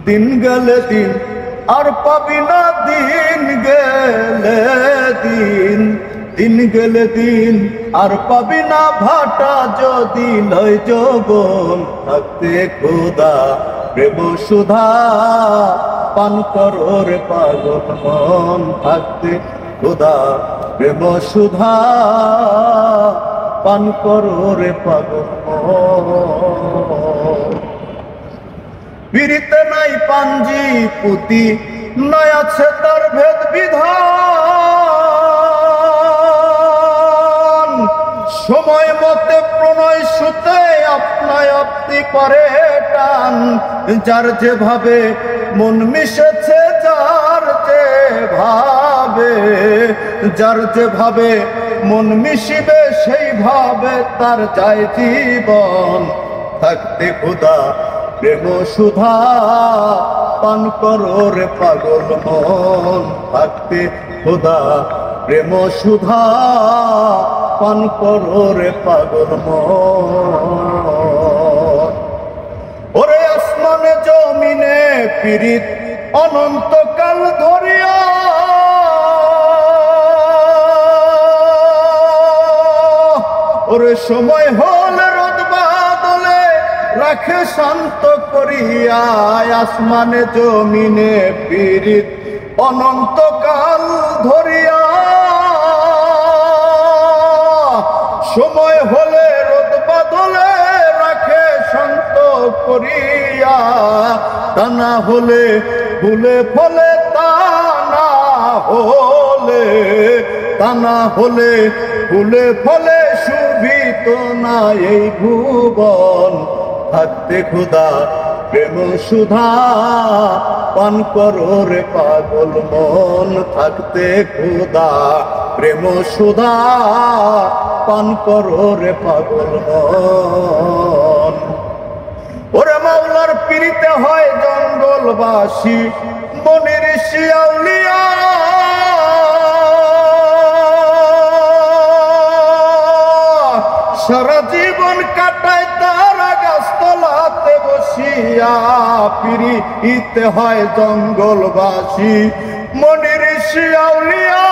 দিন গেলে দিন আর পাবি না, দিন গেলে দিন, দিন গেলে দিন আর পাবি না, ভাটা যদি লয় যৌবন থাকতে খোদা প্রেম সুধা পান করো রে পাগল মন থাকতে খোদা প্রেম সুধা পান করো রে পাগল মন। পিরিতে নাই পাঞ্জি পুতি, নাই আছে তার ভেদ বিধান, সময় মতে প্রণয় সুতে আপনায় আপনি করে টান, যার যেভাবে মন মিশেছে, যার যেভাবে, যার যেভাবে মন মিশিবে সেইভাবে তার যায় জীবন থাকতে খোদা প্রেম সুধা পান করো রে পাগল মন থাকতে খোদা প্রেম সুধা পান করো রে পাগল মন। ওরে আসমানে জমিনে পীড়িত অনন্তকাল ধরিয়া, ওরে সময় হলে রোদ বাদলে রাখে শান্ত করিয়া, আসমানে জমিনে পীড়িত অনন্তকাল ধরিয়া, সময় হলে রোদ বাদলে রাখে শান্ত করিয়া, তা না হলে ফুলে ফলে, তা না হলে, তা না হলে ফুলে ফলে শুভিত না এই ভুবন থাকতে খোদা প্রেম সুধা পান করো রে পাগল মন থাকতে খোদা প্রেম সুধা পান করো রে পাগল মন। ওরে মাওলার পীড়িতে হয় জঙ্গলবাসী মনির শিয়াউলিয়া, সারা জীবন কাটায় তারা গাছতলাতে বসিয়া, পীড়িতে হয় জঙ্গলবাসী মনির শিয়াউলিয়া,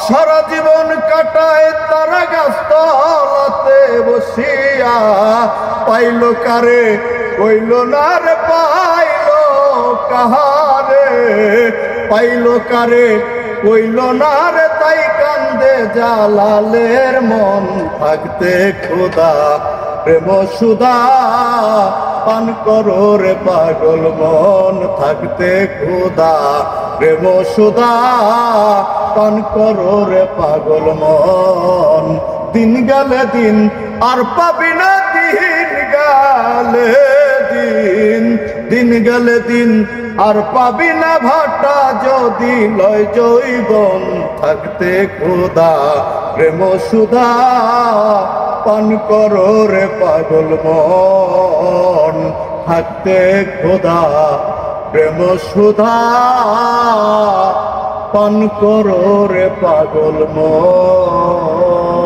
সারা জীবন কাটায় তারা গাছতলাতে বসিয়া, পাইল কারে কইল না রে, পাইল কাহারে, পাইল কারে কইল না রে, তাই কান্দে জালালের মন থাকতে খোদা প্রেম সুধা পান করো রে পাগল মন থাকতে খোদা প্রেম সুধা পান করো রে পাগল মন। দিন গেলে দিন আর পাবি না, দিন গেলে দিন, দিন গেলে দিন আর পাবি না, ভাটা যদি লয় যৌবন থাকতে খোদা প্রেম সুধা পান করো রে পাগল মন থাকতে খোদা প্রেম সুধা পান করো রে পাগল মন।